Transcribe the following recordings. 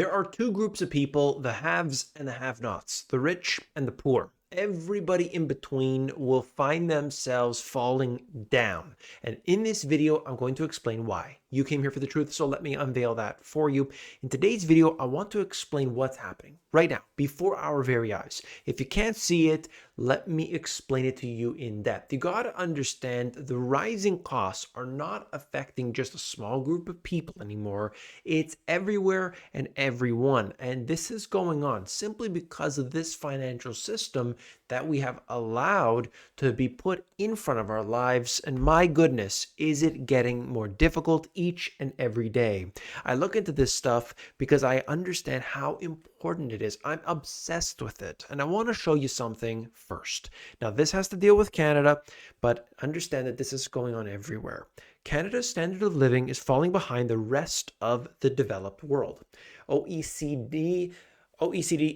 There are two groups of people, the haves and the have-nots, the rich and the poor. Everybody in between will find themselves falling down. And in this video, I'm going to explain why. You came here for the truth, so let me unveil that for you. In today's video, I want to explain what's happening right now, before our very eyes. If you can't see it, let me explain it to you in depth. You got to understand the rising costs are not affecting just a small group of people anymore. It's everywhere and everyone. And this is going on simply because of this financial system that we have allowed to be put in front of our lives. And my goodness, is it getting more difficult each and every day? I look into this stuff because I understand how important it is. I'm obsessed with it. And I want to show you something first. Now, this has to deal with Canada, but understand that this is going on everywhere. Canada's standard of living is falling behind the rest of the developed world. OECD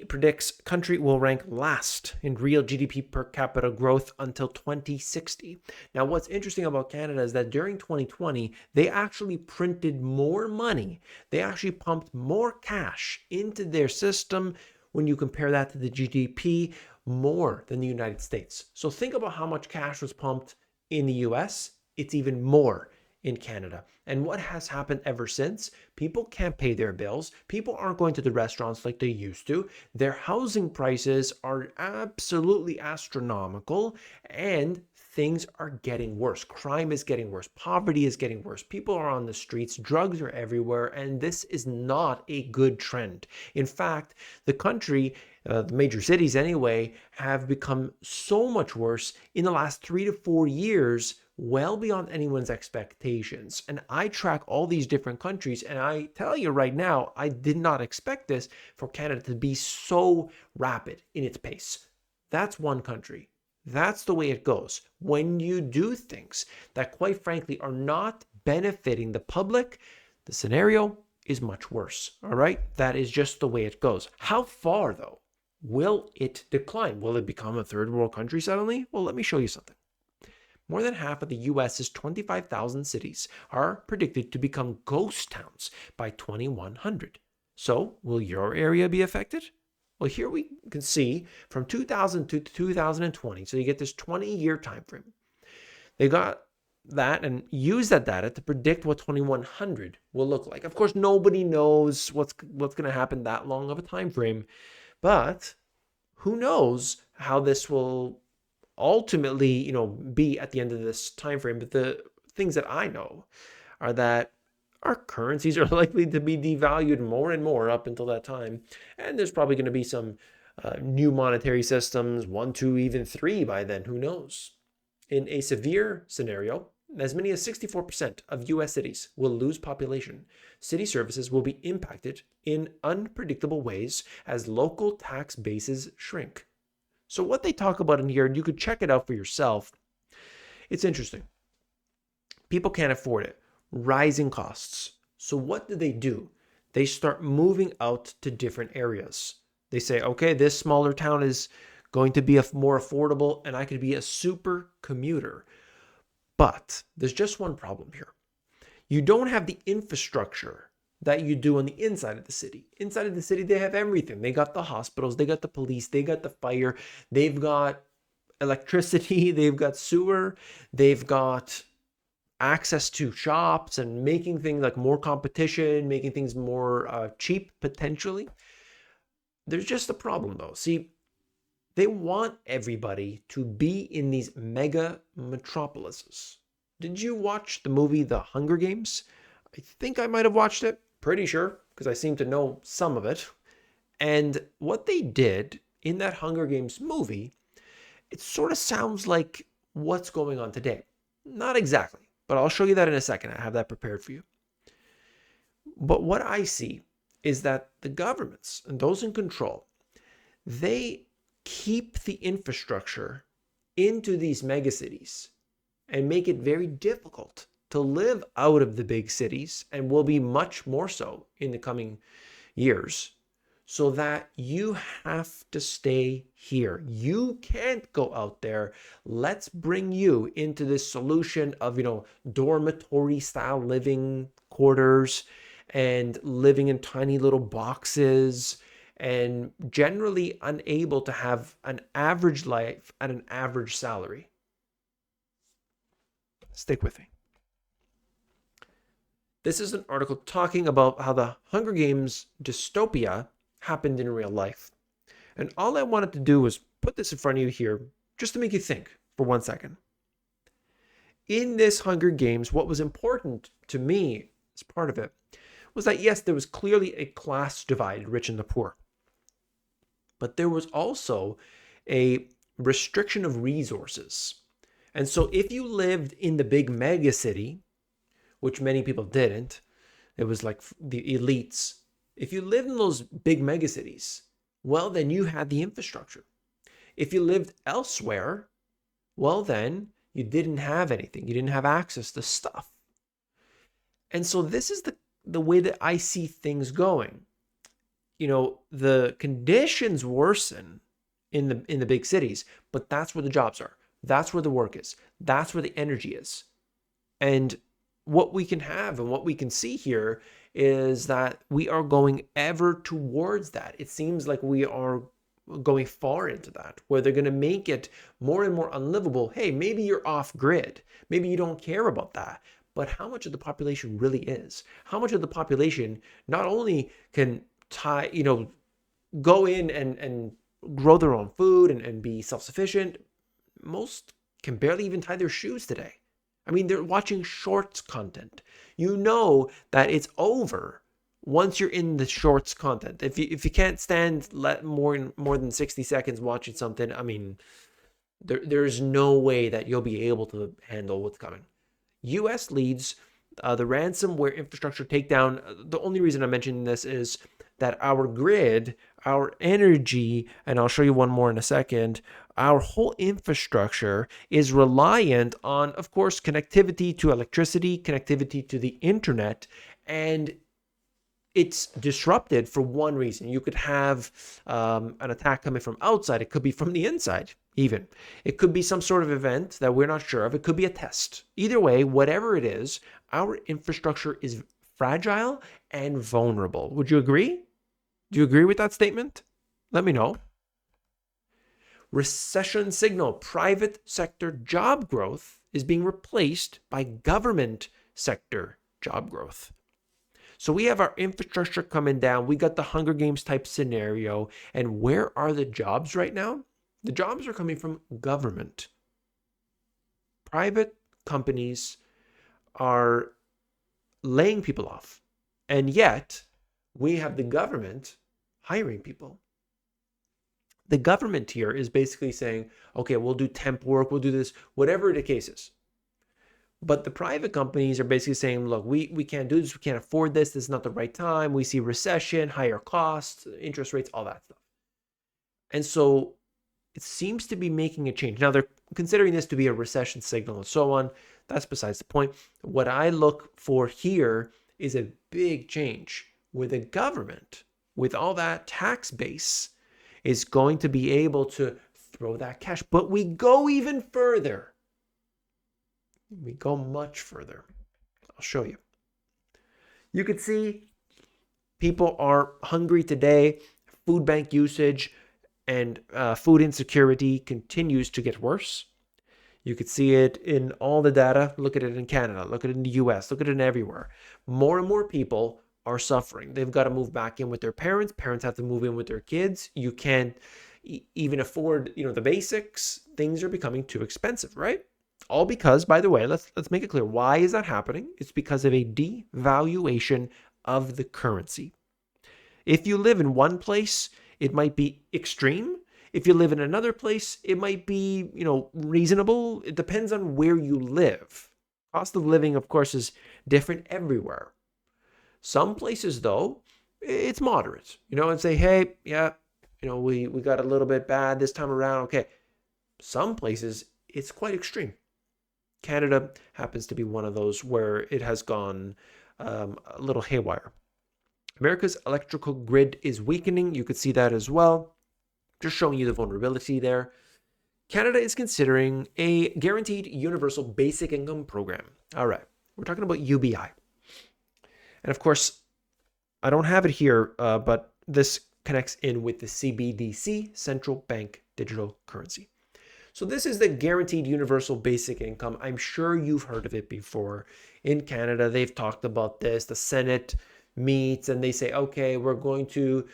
predicts country will rank last in real GDP per capita growth until 2060. Now, what's interesting about Canada is that during 2020, they actually printed more money. They actually pumped more cash into their system when you compare that to the GDP, more than the United States. So think about how much cash was pumped in the US. It's even more in Canada. And what has happened ever since? People can't pay their bills. People aren't going to the restaurants like they used to. Their housing prices are absolutely astronomical, and things are getting worse. Crime is getting worse. Poverty is getting worse. People are on the streets. Drugs are everywhere. And this is not a good trend. In fact, the country, the major cities anyway, have become so much worse in the last 3 to 4 years, well beyond anyone's expectations. And I track all these different countries, and I tell you right now, I did not expect this for Canada to be so rapid in its pace. That's one country. That's the way it goes. When you do things that, quite frankly, are not benefiting the public, the scenario is much worse. All right? That is just the way it goes. How far, though, will it decline? Will it become a third world country suddenly? Well, let me show you something. More than half of the US's 25,000 cities are predicted to become ghost towns by 2100. So, will your area be affected? Well, here we can see from 2000 to 2020, so you get this 20-year time frame. They got that and use that data to predict what 2100 will look like. Of course, nobody knows what's going to happen that long of a time frame, but who knows how this will ultimately, be at the end of this time frame. But the things that I know are that our currencies are likely to be devalued more and more up until that time, and there's probably going to be some new monetary systems, 1, 2, even 3 by then. Who knows? In a severe scenario, as many as 64% of US cities will lose population. City services will be impacted in unpredictable ways as local tax bases shrink. So what they talk about in here, and you could check it out for yourself, it's interesting. People can't afford it. Rising costs. So what do? They start moving out to different areas. They say, okay, this smaller town is going to be more affordable, and I could be a super commuter. But there's just one problem here. You don't have the infrastructure that you do on the inside of the city. Inside of the city, they have everything. They got the hospitals, they got the police, they got the fire, they've got electricity, they've got sewer, they've got access to shops and making things like more competition, making things more cheap potentially. There's just a problem though. See, they want everybody to be in these mega metropolises. Did you watch the movie The Hunger Games? I think I might have watched it. Pretty sure, because I seem to know some of it. And what they did in that Hunger Games movie, it sort of sounds like what's going on today. Not exactly, but I'll show you that in a second. I have that prepared for you. But what I see is that the governments and those in control, they keep the infrastructure into these megacities and make it very difficult to live out of the big cities, and will be much more so in the coming years, so that you have to stay here. You can't go out there. Let's bring you into this solution of, dormitory style living quarters, and living in tiny little boxes and generally unable to have an average life at an average salary. Stick with me. This is an article talking about how the Hunger Games dystopia happened in real life. And all I wanted to do was put this in front of you here just to make you think for 1 second. In this Hunger Games, what was important to me as part of it was that, yes, there was clearly a class divide, rich and the poor. But there was also a restriction of resources. And so if you lived in the big mega city, which many people didn't, it was like the elites. If you lived in those big mega cities, well, then you had the infrastructure. If you lived elsewhere, well, then you didn't have anything. You didn't have access to stuff. And so this is the way that I see things going. You know, the conditions worsen in the big cities, but that's where the jobs are. That's where the work is. That's where the energy is. And what we can have and what we can see here is that we are going ever towards that. It seems like we are going far into that, where they're going to make it more and more unlivable. Hey, maybe you're off grid. Maybe you don't care about that. But how much of the population really is? How much of the population not only can go in and grow their own food and be self-sufficient, most can barely even tie their shoes today. I mean, they're watching shorts content. You know that it's over once you're in the shorts content. If you can't stand more than 60 seconds watching something, I mean, there's no way that you'll be able to handle what's coming. US leads the ransomware infrastructure takedown. The only reason I'm mentioning this is that our grid, our energy, and I'll show you one more in a second, our whole infrastructure is reliant on, of course, connectivity to electricity, connectivity to the internet, and it's disrupted for one reason. You could have an attack coming from outside. It could be from the inside, even. It could be some sort of event that we're not sure of. It could be a test. Either way, whatever it is, our infrastructure is fragile and vulnerable. Would you agree? Do you agree with that statement? Let me know. Recession signal. Private sector job growth is being replaced by government sector job growth. So we have our infrastructure coming down. We got the Hunger Games type scenario. And where are the jobs right now? The jobs are coming from government. Private companies are laying people off. And yet, we have the government hiring people. The government here is basically saying, okay, we'll do temp work, we'll do this, whatever the case is. But the private companies are basically saying, look, we can't do this, we can't afford this, this is not the right time, we see recession, higher costs, interest rates, all that stuff. And so it seems to be making a change. Now, they're considering this to be a recession signal and so on. That's besides the point. What I look for here is a big change where the government, with all that tax base, is going to be able to throw that cash. But we go even further. We go much further. I'll show you. You could see people are hungry today. Food bank usage and food insecurity continues to get worse. You could see it in all the data. Look at it in Canada. Look at it in the US. Look at it everywhere. More and more people are suffering. They've got to move back in with their parents. Parents have to move in with their kids. You can't even afford, the basics. Things are becoming too expensive, right? All because, by the way, let's make it clear. Why is that happening? It's because of a devaluation of the currency. If you live in one place, it might be extreme. If you live in another place, it might be, reasonable. It depends on where you live. Cost of living, of course, is different everywhere. Some places, though, it's moderate, and say, hey, yeah, we got a little bit bad this time around. Okay. Some places, it's quite extreme. Canada happens to be one of those where it has gone a little haywire. America's electrical grid is weakening. You could see that as well. Just showing you the vulnerability there. Canada is considering a guaranteed universal basic income program. All right. We're talking about UBI. And of course, I don't have it here, but this connects in with the CBDC, Central Bank Digital Currency. So this is the Guaranteed Universal Basic Income. I'm sure you've heard of it before. In Canada, they've talked about this. The Senate meets and they say, okay, we're going to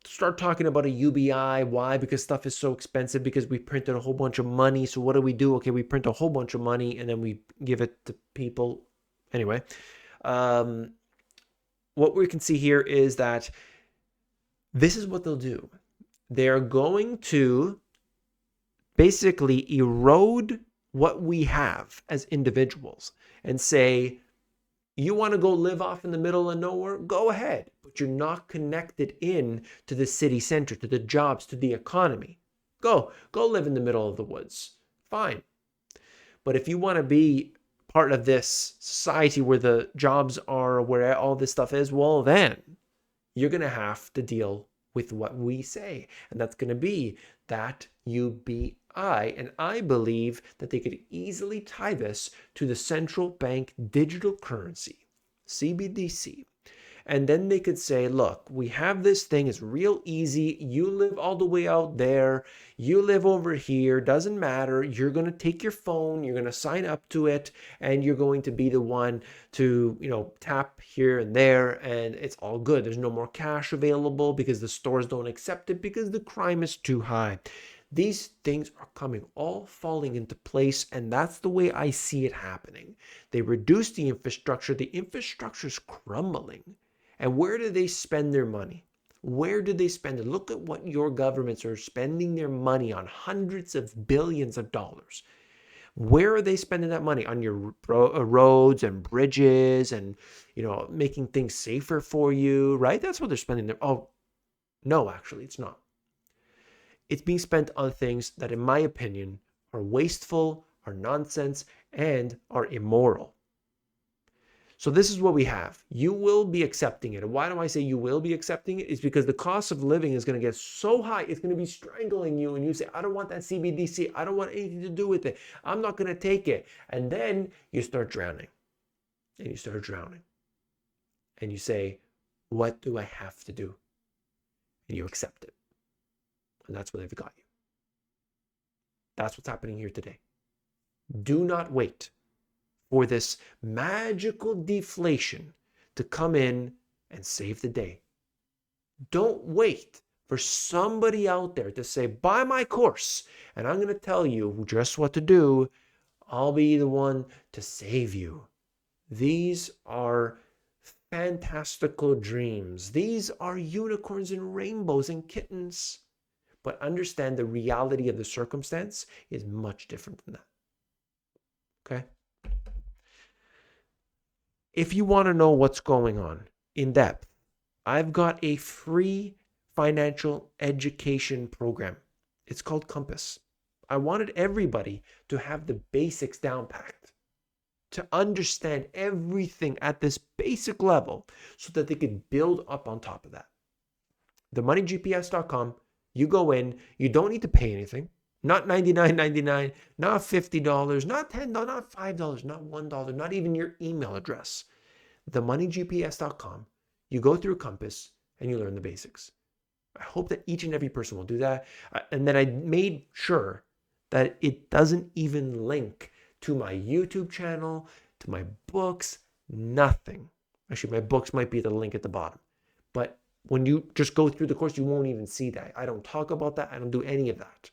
start talking about a UBI. Why? Because stuff is so expensive, because we printed a whole bunch of money. So what do? Okay, we print a whole bunch of money and then we give it to people. Anyway, what we can see here is that this is what they'll do. They're going to basically erode what we have as individuals and say, you want to go live off in the middle of nowhere? Go ahead. But you're not connected in to the city center, to the jobs, to the economy. Go live in the middle of the woods. Fine. But if you want to be part of this society where the jobs are, where all this stuff is, well, then you're going to have to deal with what we say. And that's going to be that UBI. And I believe that they could easily tie this to the central bank digital currency, CBDC. And then they could say, look, we have this thing. It's real easy. You live all the way out there. You live over here. Doesn't matter. You're going to take your phone. You're going to sign up to it. And you're going to be the one to, tap here and there. And it's all good. There's no more cash available because the stores don't accept it because the crime is too high. These things are coming, all falling into place, and that's the way I see it happening. They reduce the infrastructure. The infrastructure is crumbling. And where do they spend their money? Where do they spend it? Look at what your governments are spending their money on, hundreds of billions of dollars. Where are they spending that money? On your roads and bridges and, making things safer for you, right? That's what they're spending their... Oh, no, actually, it's not. It's being spent on things that, in my opinion, are wasteful, are nonsense, and are immoral. So this is what we have. You will be accepting it. And why do I say you will be accepting it? It's because the cost of living is going to get so high, it's going to be strangling you. And you say, I don't want that CBDC. I don't want anything to do with it. I'm not going to take it. And then you start drowning. And you start drowning. And you say, what do I have to do? And you accept it. And that's where they've got you. That's what's happening here today. Do not wait for this magical deflation to come in and save the day. Don't wait for somebody out there to say, buy my course, and I'm going to tell you just what to do. I'll be the one to save you. These are fantastical dreams. These are unicorns and rainbows and kittens. But understand the reality of the circumstance is much different than that. Okay? If you want to know what's going on in depth, I've got a free financial education program. It's called Compass. I wanted everybody to have the basics down packed, to understand everything at this basic level so that they could build up on top of that. themoneygps.com. You go in, you don't need to pay anything. Not $99.99, not $50, not $10, not $5, not $1, not even your email address. themoneygps.com. You go through Compass and you learn the basics. I hope that each and every person will do that. And then I made sure that it doesn't even link to my YouTube channel, to my books, nothing. Actually, my books might be the link at the bottom. But when you just go through the course, you won't even see that. I don't talk about that. I don't do any of that.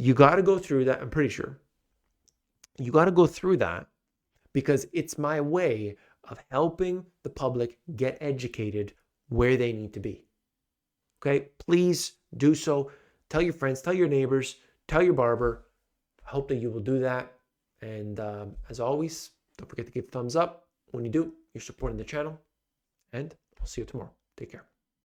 You got to go through that. I'm pretty sure. You got to go through that because it's my way of helping the public get educated where they need to be. Okay? Please do so. Tell your friends, tell your neighbors, tell your barber. I hope that you will do that. And as always, don't forget to give a thumbs up. When you do, you're supporting the channel. And I'll see you tomorrow. Take care.